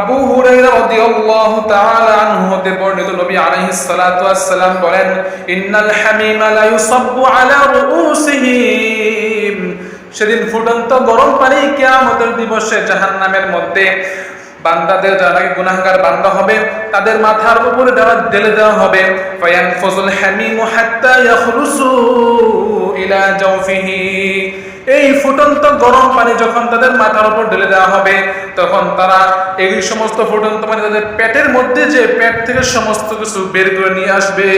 আবু হুরায়রা রাদিয়াল্লাহু তাআলা আনহু হতে বর্ণিত নবী আলাইহিস সালাতু ওয়াস সালাম বলেন, ইন্নাল হামিমা লা ইউসাব্বু আলা রুউসিহিম, সেদিন ফুটন্ত গরম পানি কিয়ামতের দিবসে জাহান্নামের মধ্যে বান্দাদের, যারা গুনাহগার বান্দা হবে, তাদের মাথার উপরে ঢেলে দেওয়া হবে। ফায়ানফুজুল হামিমু হাত্তা ইয়াখলুসু ইলা জাওফিহি, এই ফুটন্ত গরম পানি যখন তাদের মাথার উপর ঢেলে দেওয়া হবে, তখন তারা এই সমস্ত ফুটন্ত পানি তাদের পেটের মধ্যে, যে পেট থেকে সমস্ত কিছু বের করে নিয়ে আসবে।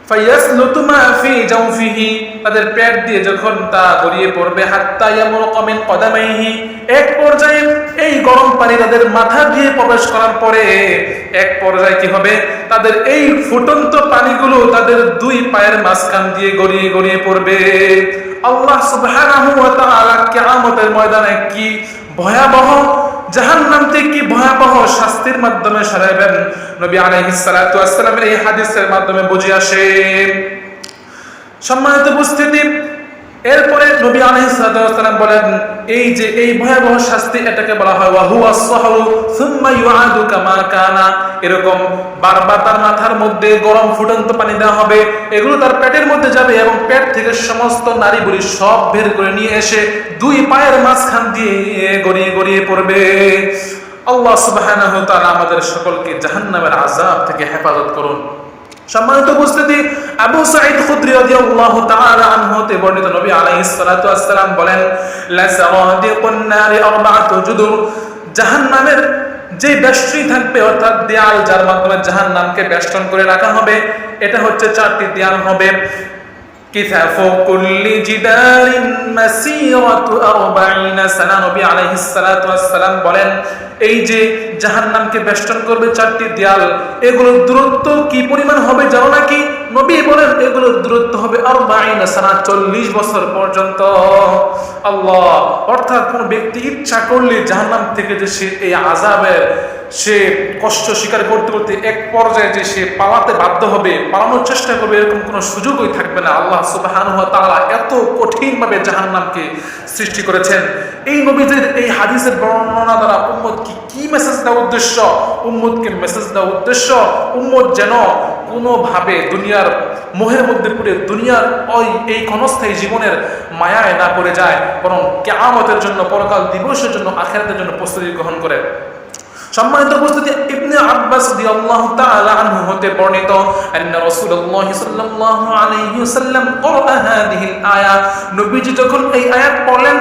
ফায়াসলুতু মা ফি জাওফিহি, তাদের পেট দিয়ে যখন তা গড়িয়ে পড়বে, হাত্তা ইয়ামুরুকু মিন কদামাইহি, এক পর্যায়ে এই গরম পানি তাদের মাথা দিয়ে প্রবেশ করার পরে এক পর্যায়ে কি হবে, তাদের এই ফুটন্ত পানিগুলো তাদের দুই পায়ের মাঝখান দিয়ে গড়িয়ে গড়িয়ে পড়বে। আল্লাহ সুবহানাহু ওয়া তাআলা কিয়ামতের ময়দানে কি ভয়াবহ জাহান্নাম থেকে কি ভয়াবহ শাস্তির মাধ্যমে সরাবেন, নবী আলাইহিস সালাতু ওয়াস সালামের এই হাদিসের মাধ্যমে বুঝে আসে। সম্মানিত উপস্থিতি, এরপরে নবী আলাইহিস সালাতু ওয়াস সালাম বলেন, এই যে এই ভয়াবহ শাস্তি, এটাকে বলা হয় ওয়া হুয়াস সাহরু সুম্মা ইউআদু কামা কানা। এরকম বারবার তার মাথার মধ্যে গরম ফুটন্ত পানি দেওয়া হবে, এগুলো তার পেটের মধ্যে যাবে এবং পেট থেকে সমস্ত নাড়িভুড়ি সব বের করে নিয়ে এসে দুই পায়ের মাঝখান দিয়ে গড়িয়ে গড়িয়ে পড়বে। আল্লাহ সুবহানাহু ওয়া তাআলা আমাদের সকলকে জাহান্নামের আযাব থেকে হেফাজত করুন। সম্মানিত উপস্থিতি, আবু সাঈদ খুদরি রাদিয়াল্লাহু তাআলা আনহু হতে বর্ণিত নবী আলাইহিস সালাতু ওয়াস সালাম বলেন, লা সারাদিকুন নারি আরবাআতু জুদুর, জাহান্নামের যে বেষ্টনী থাকবে, অর্থাৎ দেয়াল যার মাধ্যমে জাহান্নামকে বেষ্টন করে রাখা হবে, এটা হচ্ছে চারটি দেয়াল হবে। কিসাফু কুল্লি জিদারিন মাসিরাতু 40 সানা, নবী আলাইহিস সালাতু ওয়াস সালাম বলেন, এই যে জাহান্নামকে বেষ্টন করবে চারটি দেয়াল, এগুলোর দূরত্ব কি পরিমাণ হবে জানো নাকি? নবী বলেন, এগুলোর দূরত্ব হবে 40 সানা, 40 বছর পর্যন্ত। আল্লাহ, অর্থাৎ কোন ব্যক্তি ইচ্ছা করলে জাহান্নাম থেকে যে সে এই আযাবের সে কষ্ট স্বীকার করতে করতে এক পর্যায়ে যে সে পালাতে বাধ্য হবে, পালানোর চেষ্টা করবে, এরকম কোনো সুযোগই থাকবে না। আল্লাহ সুবহানাহু ওয়া তাআলা এত কঠিনভাবে জাহান্নামকে সৃষ্টি করেছেন। এই নবীদের এই হাদিসের বর্ণনা দ্বারা উম্মতকে কি মেসেজ দেওয়ার উদ্দেশ্য? উম্মতকে মেসেজ দেওয়ার উদ্দেশ্য, উম্মত যেন কোনোভাবে দুনিয়ার মোহের মধ্যে পড়ে দুনিয়ার এই ক্ষণস্থায়ী জীবনের মায়ায় না পড়ে যায়, বরং কিয়ামতের জন্য, পরকাল দিবসের জন্য, আখিরাতের জন্য প্রস্তুতি গ্রহণ করে। সম্মানিত উপস্থিতি, ইবনে আব্বাস রাদিয়াল্লাহু তাআলা আনহু হতে বর্ণিত, আন্না রাসূলুল্লাহ সাল্লাল্লাহু আলাইহি ওয়াসাল্লাম ক্বরা হাযিহিল আয়া, নবীজি যখন এই আয়াত পড়লেন,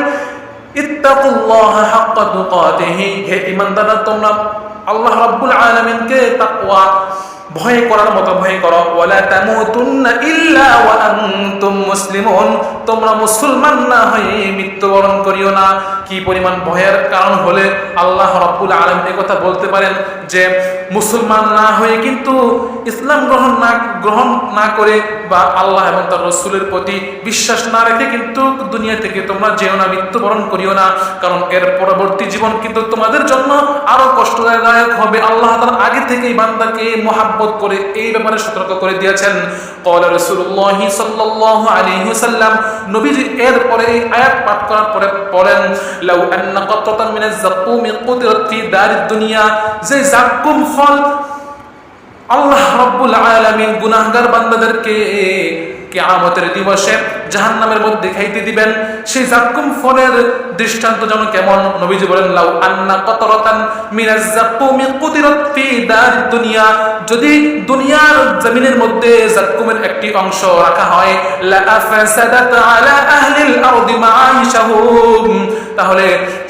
ইত্তাকুল্লাহা হাক্কা তুকাতিহি, হে ঈমানদাররা, তোমরা আল্লাহ রাব্বুল আলামিনকে তাকওয়া ভয় করার মতো ভয় করো। ওয়ালা তামুতুন্না ইল্লা ওয়া আনতুম মুসলিমুন, তোমরা মুসলমান না হয়ে মৃত্যুবরণ করিও না। কি পরিমাণ ভয়ের কারণ হলে আল্লাহ রাব্বুল আলামিন এই কথা বলতে পারেন যে মুসলমান না হয়ে কিন্তু ইসলাম গ্রহণ না করে বা আল্লাহ এবং তার রাসূলের প্রতি বিশ্বাস না রেখে কিন্তু দুনিয়া থেকে তোমরা যেও না, মৃত্যুবরণ করিও না, কারণ এর পরবর্তী জীবন কিন্তু তোমাদের জন্য আরো কষ্টদায়ক হবে। আল্লাহ তাআলা আগে থেকেই বান্দাকে মুহাব্বত করে এই ব্যাপারে সতর্ক করে দিয়েছেন। ক্বালা রাসূলুল্লাহ সাল্লাল্লাহু আলাইহি ওয়াসাল্লাম, নবীজি এরপরে এই আয়াত পাঠ করার পরে বলেন, লাউ আন্না কাতরাতান মিনাজ যাকুমি কুতিরাত ফি দারিদ দুনিয়া, যে যাকুম ফল আল্লাহ রাব্বুল আলামিন গুনাহগার বান্দাদেরকে কিয়ামতের দিবসে জাহান্নামের মধ্যে খাইতে দিবেন, সেই যাকুম ফলের দৃষ্টান্ত যেন কেমন? নবীজি বলেন, লাউ আন্না কাতরাতান মিনাজ যাকুমি কুতিরাত ফি দারিদ দুনিয়া, যদি দুনিয়ার জমিনের মধ্যে যাকুমের একটি অংশ রাখা হয়, লা আফসাদাত আলা আহলিল আরদি মাআইশাহুম, তাহলে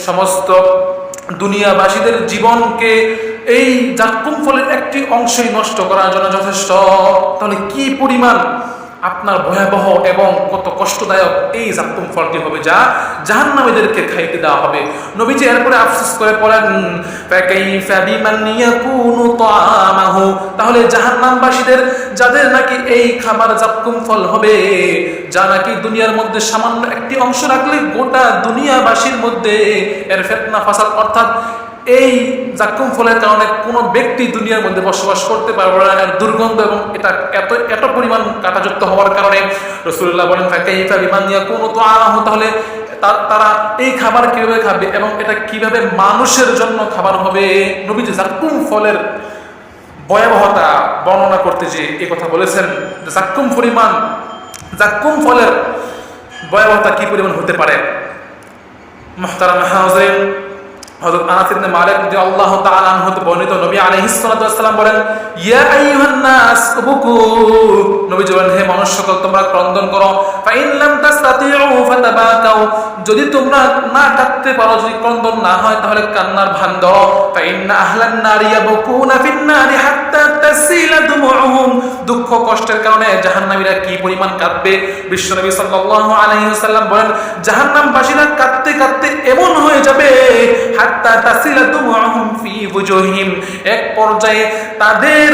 সমস্ত দুনিয়াবাসীদের জীবনকে এই যাকুম ফলের একটি অংশই নষ্ট করার জন্য যথেষ্ট। তাহলে কি পরিমাণ আপনার ভয়াবহ এবং কত কষ্টদায়ক এই যাকুম ফলটি হবে, যা জাহান্নামীদেরকে খাইতে দেওয়া হবে। নবীজি এরপরে আফসোস করে পড়েন, ফাকাইফা বিমান ইয়াকুনু তাআমাহু, তাহলে জাহান্নামবাসীদের যাদের নাকি এই খাবার যাকুম ফল হবে, যা নাকি দুনিয়ার মধ্যে সামান্য একটি অংশ রাখলে গোটা দুনিয়াবাসীর মধ্যে এর ফিতনা ফাসাদ, অর্থাৎ এই যাকুম ফলের কারণে কোনো ব্যক্তি দুনিয়ার মধ্যে বসবাস করতে পারবে না, এর দুর্গন্ধ এবং এটা এত পরিমাণ কাঁটাযুক্ত হওয়ার কারণে রাসূলুল্লাহ বলেন, ফাকাইফা বিমান ইয়াকুনু তাআমাহু, তাহলে তারা এই খাবার কিভাবে খাবে এবং এটা কিভাবে মানুষের জন্য খাবার হবে। নবীজি জাক্কুম ফলের ভয়াবহতা বর্ণনা করতে যে এই কথা বলেছেন, জাক্কুম ফলের ভয়াবহতা কি পরিমাণ হতে পারে। মুহতারাম হাজিরিন, হযরত আনাস ইবনে মালিক রাদিয়াল্লাহু তাআলা আনহু হতে বর্ণিত, নবী আলাইহিস সালাতু ওয়াস সালাম বলেন, ইয়া আইয়ুহান নাস উবকু, নবী বলেন, হে মানুষ সকল তোমরা ক্রন্দন করো। ফা ইন লাম তাসতাতিউ ফাতাবাকাউ, যদি তোমরা না কাঁদতে পারো, যদি ক্রন্দন না হয় তাহলে কান্নার ভান ধরো। ফা ইন্না আহলান নারি ইয়াবকুনা ফিন নারি হাত্তা তাসিলা দুমুউহুম, দুঃখ কষ্টের কারণে জাহান্নামীরা কি পরিমাণ কাঁদবে। বিশ্বনবী সাল্লাল্লাহু আলাইহি ওয়াসাল্লাম বলেন, জাহান্নামবাসীরা কাঁদতে কাঁদতে এমন হয়ে যাবে, হাত্তা তাসিলা দুমুউহুম ফি ওয়াজুহিম, এক পর্যায়ে তাদের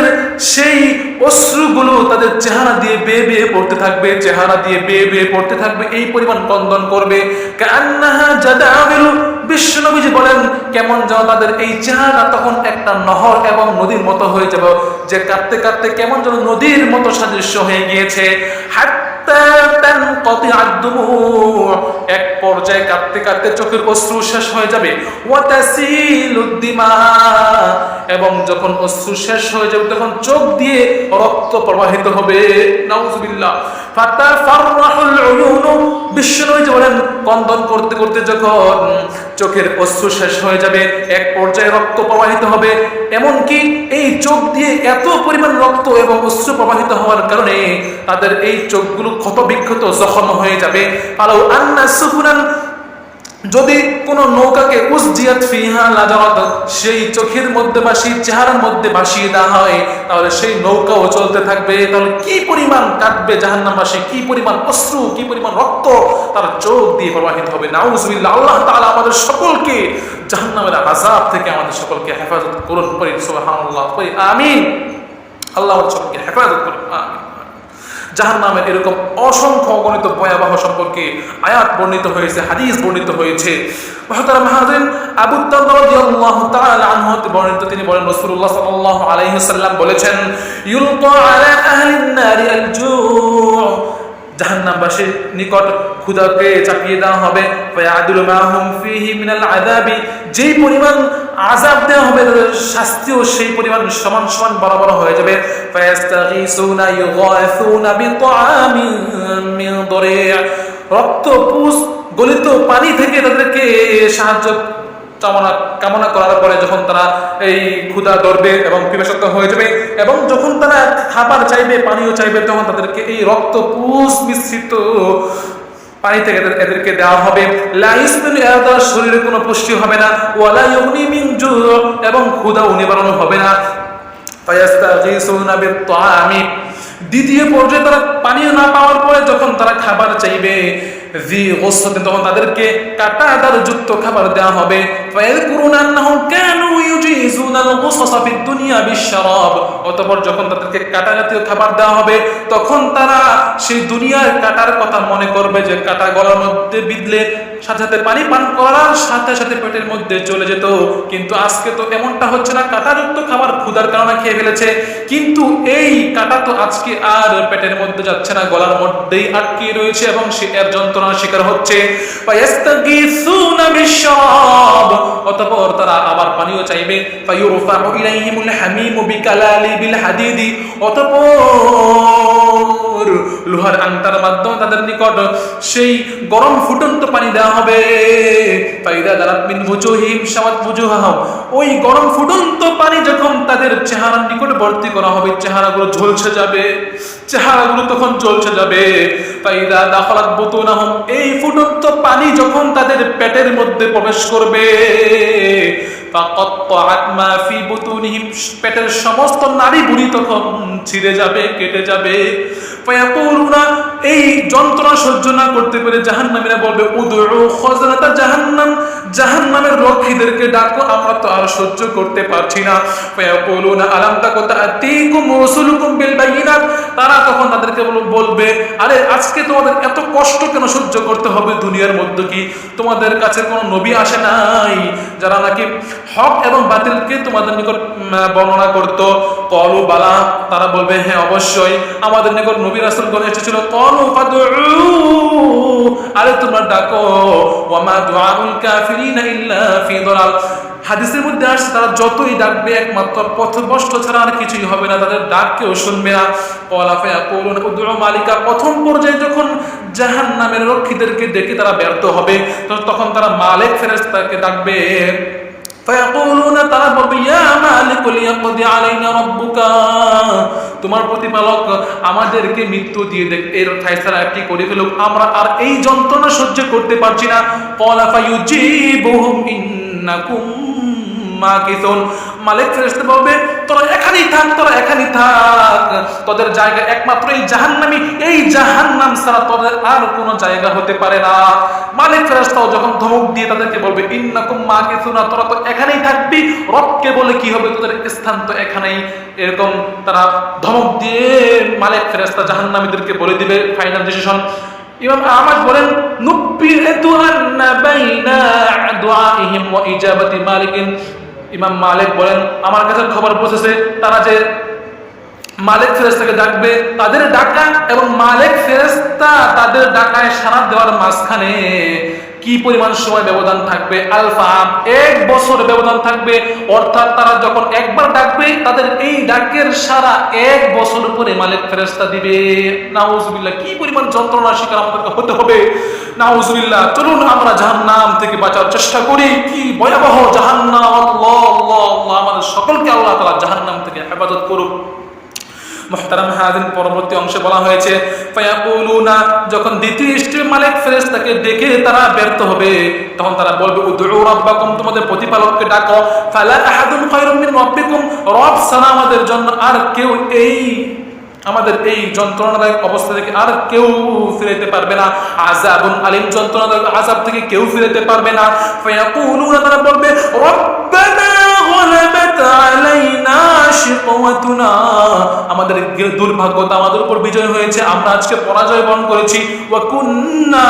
সেই অশ্রুগুলো তাদের চেহারা দিয়ে বেয়ে বেয়ে পড়তে থাকবে, চেহারা দিয়ে বেয়ে বেয়ে পড়তে থাকবে, এই পরিমাণ ক্রন্দন করবে। কান্নাহা জাদাবিল, বিশ্বনবীজি বলেন কেমন যেন তাদের এই চেহারা তখন একটা নহর এবং নদীর মতো হয়ে যাবে, যে কাঁদতে কাঁদতে কেমন যেন নদীর মতো সাদৃশ্য হয়ে গিয়েছে। এক পর্যায়ে কাঁদতে কাঁদতে চোখের অশ্রু শেষ হয়ে যাবে। এবং যখন অশ্রু শেষ হয়ে যাবে তখন চোখ দিয়ে রক্ত প্রবাহিত হবে। নাউজুবিল্লাহ। বিশ্বনবী বলেন, ক্রন্দন করতে করতে যখন চোখের অশ্রু শেষ হয়ে যাবে, এক পর্যায়ে রক্ত প্রবাহিত হবে, এমনকি এই চোখ দিয়ে এত পরিমাণ রক্ত এবং অশ্রু প্রবাহিত হওয়ার কারণে তাদের এই চোখগুলো ক্ষত বিক্ষত জখম হয়ে যাবে। আলাউ আন্না সুফুরান, যদি কোন নৌকাকে উসজিয়াত ফিহা লাজারাত, সেই চোখের মধ্যে বা সেই চেহারার মধ্যে ভাসিয়ে দেওয়া হয়, তাহলে সেই নৌকাও চলতে থাকবে। তাহলে কি পরিমাণ কাঁদবে জাহান্নামবাসী, কি পরিমাণ অশ্রু, কি পরিমাণ রক্ত তার চোখ দিয়ে প্রবাহিত হবে। নাউজুবিল্লাহ। আল্লাহ তাআলা আমাদের সকলকে জাহান্নামের আযাব থেকে আমাদের সকলকে হেফাজত করুন। পড়ি সুবহানাল্লাহ, পড়ি আমিন। আল্লাহ আমাদের সকলকে হেফাজত করুন, আমিন। জাহান্নামের এরকম অসংখ্য অগণিত ভয়াবহ সম্পর্কে আয়াত বর্ণিত হয়েছে, হাদিস বর্ণিত হয়েছে। মুহতারাম হাজিরিন, আবু দারদা রাদিয়াল্লাহু তাআলা আনহু বর্ণিত, তিনি বলেন, রাসূলুল্লাহ সাল্লাল্লাহু আলাইহি ওয়াসাল্লাম বলেছেন, ইউলকা আলা আহলিন নারি আল জু', জাহান্নামবাসীর নিকট ক্ষুধাকে চাপিয়ে দেওয়া হবে। ফায়াদুলু মাহুম ফিহি মিনাল আযাবি, যেই পরিমাণ আযাব দেওয়া হবে তাদের শাস্তিও সেই পরিমাণ সমান সমান বরাবর হয়ে যাবে। ফায়াস্তাগীসুনা ইউগাসুনা বিতাআমিন মিন দরি', রক্তপুষ গলিত পানি থেকে তাদেরকে সাহায্য কামনা করার পরে যখন তারা এই ক্ষুধা ধরবে এবং পিপাসার্ত হয়ে যাবে এবং যখন তারা খাবার চাইবে, পানীয় চাইবে, তখন তাদেরকে এই রক্তপুষ মিশ্রিত পানি থেকে এদেরকে দেওয়া হবে। লা ইসমিন, এর শরীরে কোনো পুষ্টি হবে না। ওয়ালা ইউগনি মিন জু', এবং ক্ষুধাও নিবারণ হবে না। ফায়াস্তাগীসুনা বিত-তাআমি, দ্বিতীয় পর্যায়ে তারা পানীয় না পাওয়ার পরে যখন তারা খাবার চাইবে, তখন তাদেরকে কাঁটাদার যুক্ত খাবার দেওয়া হবে। অতঃপর যখন তাদেরকে কাঁটা জাতীয় খাবার দেওয়া হবে তখন তারা সেই দুনিয়ার কাঁটার কথা মনে করবে, যে কাঁটা গলার মধ্যে বিঁধলে সাথে সাথে পানি পান করার সাথে সাথে পেটের মধ্যে চলে যেত। কিন্তু আজকে তো এমনটা হচ্ছে না, কাঁটাযুক্ত খাবার ক্ষুধার কারণে খেয়ে ফেলেছে, কিন্তু এই কাঁটা তো আজকে আর পেটের মধ্যে যাচ্ছে না, গলার মধ্যেই আটকে রয়েছে এবং সে এর যন্ত্রণার শিকার হচ্ছে। অতঃপর তারা আবার পানিও চাইবে। অতঃপর লোহার আংটার মাধ্যমে তাদের নিকট সেই গরম ফুটন্ত পানি দেওয়া হবে। ওই গরম ফুটন্ত পানি যখন তাদের চেহারার নিকট ভর্তি করা হবে, চেহারাগুলো ঝলসে যাবে, চেহারাগুলো তখন ঝলসে যাবে। এই ফুটন্ত পানি যখন তাদের পেটের মধ্যে প্রবেশ করবে, পেটের সমস্ত নাড়ি বুড়ি তখন ছিঁড়ে যাবে, কেটে যাবে। এই যন্ত্রণা সহ্য না করতে পেরে জাহান্নামীরা বলবে, উদউ খাজনাতা জাহান্নাম, জাহান্নামের রক্ষীদেরকে ডাকো, আমরা তো আর সহ্য করতে পারছি না। ফায়াকুলুনা আলাম তাকুন তা'তিকুম রাসূলুকুম বিল বায়িনাত, তারা তখন তাদেরকে বলবে, আরে আজকে তোমাদের এত কষ্ট কেন সহ্য করতে হবে? দুনিয়ার মধ্যে কি তোমাদের কাছে কোনো নবী আসে নাই যারা নাকি হক এবং বাতিলকে তোমাদের নিকট বর্ণনা করত। ক্বালু বালা, তারা বলবে হ্যাঁ অবশ্যই আমাদের নিকট নবী রাসূলগণ এসেছিল। ক্বালু ফাদউ, আরে তোমরা ডাকো। ওয়া মা দুআউল কাফিরিনা ইল্লা ফি দালাল, হাদিসের মধ্যে আসছে তারা যতই ডাকবে একমাত্র পথভ্রষ্ট ছাড়া আর কিছুই হবে না, তাদের ডাক কেউ শুনবে না। ক্বালা ফায়াকুলুনা উদউ মালিকা, প্রথম পর্যায়ে যখন জাহান্নামের রক্ষীদেরকে ডেকে তারা ব্যর্থ হবে তখন তারা মালিক ফেরেশতাকে ডাকবে। ফায়াকুলুনা, তারা বলবে ইয়া মালিক লিয়াকদি আলাইনা রাব্বুকা, তোমার প্রতিপালক আমাদেরকে মৃত্যু দিয়ে দেখ, এর ফায়সালা কি করে ফেলুক, আমরা আর এই যন্ত্রণা সহ্য করতে পারছি না। ক্বালা ফায়ুজিবুহুম ইন্নাকুম মাকিসুন, মালিক ফেরেশতা বলবে তোরা এখানেই থাক, তোরা এখানেই থাক, তোদের জায়গা একমাত্র এই জাহান্নামই, এই জাহান্নাম ছাড়া তোদের আর কোনো জায়গা হতে পারে না। মালিক ফেরেশতাও যখন ধমক দিয়ে তাদেরকে বলবে ইন্নাকুম মাকিসুন, তোরা তো এখানেই থাকবি, রবকে বলে কি হবে, তোদের স্থান তো এখানেই, এরকম তারা ধমক দিয়ে মালিক ফেরেশতা জাহান্নামীদেরকে বলে দিবে। ফাইনাল ডিসিশন ইমাম আহমদ বলেন নুব্বিতু আন্না বাইনা দুআইহিম ওয়া ইজাবাতি মালিকিন, ইমাম মালিক বলেন আমার কাছে খবর পৌঁছেছে তারা যে মালিক ফেরেশতাকে ডাকবে, তাদের ডাকা এবং মালিক ফেরেশতা তাদের ডাকায় সাড়া দেওয়ার মাঝখানে কি পরিমাণ সময় ব্যবধান থাকবে, আলফা আম, 1 বছর ব্যবধান থাকবে। অর্থাৎ তারা যখন একবার ডাকবে তাদের এই ডাকের সারা 1 বছর পরে মালিক ফেরেশতা দিবে। নাউজুবিল্লাহ, কি পরিমাণ যন্ত্রণার শিকার আমাদেরকে হতে হবে। নাউজুবিল্লাহ, চলুন আমরা জাহান্নাম থেকে বাঁচার চেষ্টা করি। কি ভয়াবহ জাহান্নাম, আল্লাহ আল্লাহ আল্লাহ, আমাদের সকলকে আল্লাহ তাআলা জাহান্নাম থেকে হেফাজত করুক। মুহতারাম হাজির, পরবর্তী অংশে বলা হয়েছে ফায়াকুলুনা, যখন দ্বিতীয় স্টেজে মালিক ফেরেশতাকে ডেকে তারা ব্যর্থ হবে তখন তারা বলবে উদউ রাব্বাকুম, তোমাদের প্রতিপালককে ডাকো। ফালা আহাদুন খায়রুম মিন রাব্বিকুম, রব ছাড়া আমাদের জন্য আর কেউ আমাদের এই যন্ত্রণাদায়ক অবস্থা থেকে আর কেউ ফিরাইতে পারবে না। আযাবুন আলিম, যন্ত্রণাদায়ক আযাব থেকে কেউ ফিরাইতে পারবে না। ফায়াকুলুনা, তারা বলবে রব্বানা গলাবাত আলাইনা শিকওয়াতুনা, আমাদের দুর্ভাগ্যতা আমাদের উপর বিজয় হয়েছে, আমরা আজকে পরাজয় বরণ করেছি। ওয়া কুন্না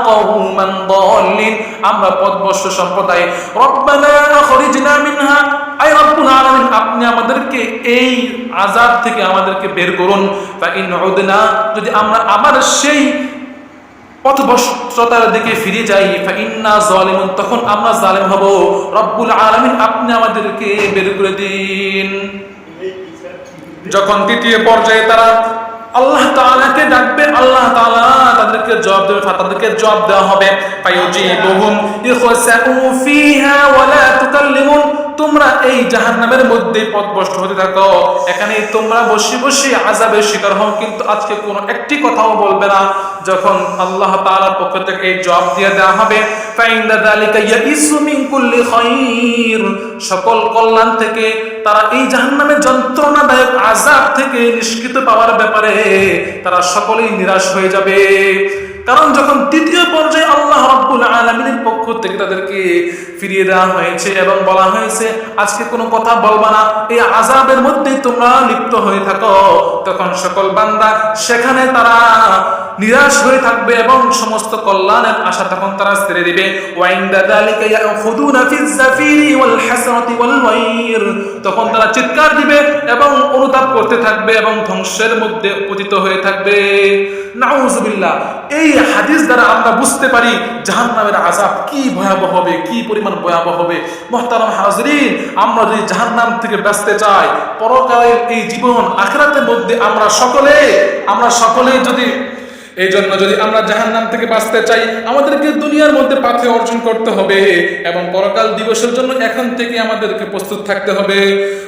কওমান দাল্লিন, আমরা পথভ্রষ্ট সম্প্রদায়। রব্বানা আখরিজনা মিনহা, আয় রব্বুল আলামিন, আপনি আমাদেরকে এই আযাব থেকে আমাদেরকে বের করুন। ফা ইন উদনা, যদি আমরা আবার সেই পথভ্রষ্টতার দিকে ফিরে যাই, ফা ইন্না যালিমুন, তখন আমরা জালেম হব। রব্বুল আলামিন, আপনি আমাদেরকে বের করে দিন। যখন তৃতীয় পর্যায়ে তারা আল্লাহ তাআলাকে ডাকবে, আল্লাহ তাআলা তাদেরকে জবাব দেবে, তাদেরকে জবাব দেওয়া হবে ফায়ুজিবুহুম ইখসাউ ফিহা ওয়া লা তুকাল্লিমুন, তোমরা এই জাহান্নামের মধ্যে পথভ্রষ্ট হতে থাকো, এখানে তোমরা বসে বসে আযাবের শিকার হও, কিন্তু আজকে কোনো একটি কথাও বলবে না। যখন আল্লাহ তাআলার পক্ষ থেকে এই জবাব দিয়ে দেওয়া হবে ফাইন্না যালিকা ইয়াইসু মিন কুল্লি খায়র, সকল কল্যাণ থেকে তারা এই জাহান্নামের যন্ত্রণাদায়ক আযাব থেকে নিষ্কৃত পাওয়ার ব্যাপারে তারা সকলেই নিরাশ হয়ে যাবে। কারণ যখন তৃতীয় পর্যায়ে আল্লাহ রাব্বুল আলামিনের পক্ষ থেকে তাদেরকে ফিরিয়ে দেওয়া হয়েছে এবং বলা হয়েছে আজকে কোনো কথা বলবা না, এই আযাবের মধ্যেই তোমরা লিপ্ত হয়ে থাকো, তখন সকল বান্দা সেখানে তারা নিরাশ হয়ে থাকবে এবং সমস্ত কল্যাণের আশা তখন তারা ছেড়ে দিবে। ওয়াইন্দা যালিকা ইয়াখুদুনা ফিজ জাফিরি ওয়াল হাসরাতি ওয়াল ওয়াইর, তখন তারা চিৎকার দিবে এবং অনুতাপ করতে থাকবে এবং ধ্বংসের মধ্যে পতিত হয়ে থাকবে। নাউজুবিল্লাহ, এই হাদিস দ্বারা আমরা বুঝতে পারি জাহান্নামের আযাব কি ভয়াবহ হবে, কি পরিমাণ ভয়াবহ হবে। মুহতারাম হাজরিন, আমরা যদি জাহান্নাম থেকে বাঁচতে চাই, পরকালের এই জীবন আখিরাতের মধ্যে আমরা সকলে যদি এই জন্য যদি আমরা জাহান্নাম থেকে বাঁচতে চাই, আমাদেরকে দুনিয়ার মধ্যে পাথে অর্জন করতে হবে এবং পরকাল দিবসের জন্য এখন থেকে আমাদেরকে প্রস্তুত থাকতে হবে।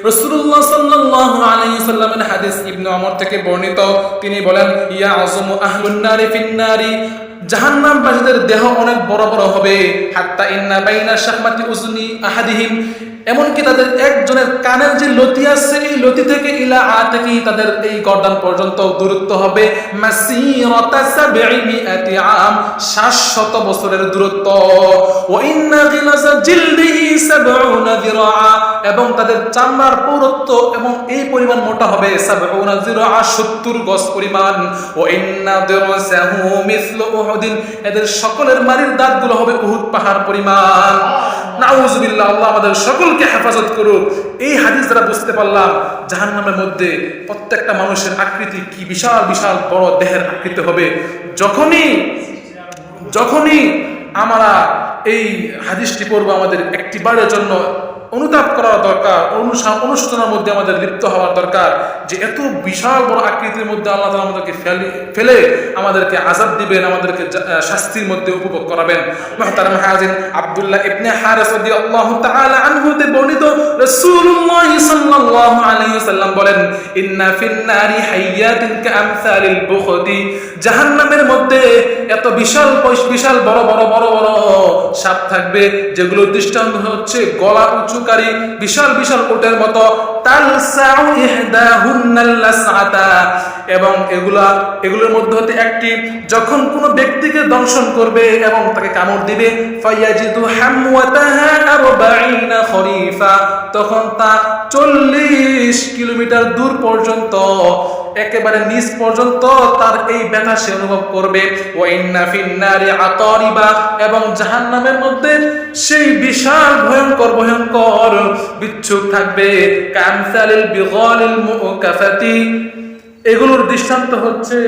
রাসূলুল্লাহ সাল্লাল্লাহু আলাইহি সাল্লামের হাদিস ইবনে ওমর থেকে বর্ণিত, তিনি বলেন ইয়া আযমু আহলুন নারি ফিন নারি, জাহান্নামবাসীদের দেহ অনেক বড় বড় হবে। হাত্তা ইন্না বাইনা শাহমাতি উজনি আহাদিহিম, এমনকি তাদের একজনের কানের যে লতি আছে এই লতি থেকে ইলা আতিকি, তাদের এই গর্দান পর্যন্ত দূরত্ব হবে মাসিরাতা 700 আম, 700 বছরের দূরত্ব। ওয়া ইন্না গিলাযা জিলদিহি 70 যিরাআ, এবং তাদের চামড়ার পুরুত্ব এবং এই পরিমাণ মোটা হবে 70 যিরাআ, 70 গজ পরিমাণ। ওয়া ইন্না দিরসাহু মিসলু উহুদিন, এদের সকলের মারির দাঁতগুলো হবে উহুদ পাহাড় পরিমাণ। নাউযুবিল্লাহ, আল্লাহ আমাদের সকলকে হেফাজত করুক। এই হাদিস দ্বারা বুঝতে পারলাম জাহান্নামের মধ্যে প্রত্যেকটা মানুষের আকৃতি কি বিশাল বিশাল বড় দেহের আকৃতি হবে। যখনই আমরা এই হাদিসটি পড়বো, আমাদের একটিবারের জন্য অনুতাপ করা দরকার, অনুশোচনার মধ্যে আমাদের লিপ্ত হওয়ার দরকার যে এত বিশাল বড় আকৃতির মধ্যে আল্লাহ তাআলা আমাদেরকে ফেলে আমাদেরকে আযাব দিবেন, আমাদেরকে শাস্তির মধ্যে উপভোগ করাবেন। মুহতারাম হাজির, আব্দুল্লাহ ইবনে হারিস রাদিয়াল্লাহু তাআলা আনহু তে বর্ণিত রাসূলুল্লাহ সাল্লাল্লাহু আলাইহি ওয়াসাল্লাম বলেন, ইন্না ফিন নারি হাইয়াতিন কাআমসালিল বুখতি, জাহান্নামের মধ্যে এত বিশাল বিশাল বড় বড় বড় বড় সাপ থাকবে যেগুলোর দৃষ্টান্ত হচ্ছে গলা উঁচুকারী বিশাল বিশাল উটের মতো। তালসাউ ইহদাহুন্নাল লাসআতা, এবং এগুলোর মধ্যে হতে একটি যখন কোনো ব্যক্তিকে দংশন করবে এবং তাকে কামড় দিবে, ফায়াজিদু হামওয়াতাহা 40 খরিফা, তখন তা 40 কিলোমিটার দূর পর্যন্ত একেবারে নিচ পর্যন্ত তার এই ব্যথা সে অনুভব করবে। ওয়া ইন্না ফিন নারি আতারিবা, এবং জাহান্নামের মধ্যে সেই বিশাল ভয়ঙ্কর ভয়ঙ্কর বিচ্ছুক থাকবে। কামসালিল বিগালিল মুকাফাতি, এগুলোর দৃষ্টান্ত হচ্ছে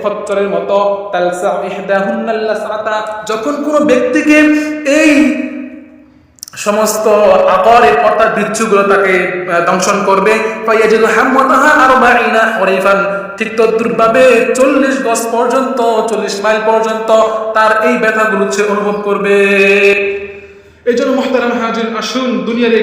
খচ্চরের মতো। তালসা ইহদাহুন্নাল লাসআতা, যখন কোনো ব্যক্তিকে এই সমস্ত আকরের অর্থাৎ বিচ্ছুগুলো তাকে দংশন করবে, ফায়াজিদু হামওয়াতাহা 40 খরিফান, ঠিক তদ্রুপভাবে 40 গজ পর্যন্ত, 40 মাইল পর্যন্ত তার এই ব্যথাগুলো সে অনুভব করবে। এই জন্য মুহতারাম হাজির, আসুন দুনিয়ার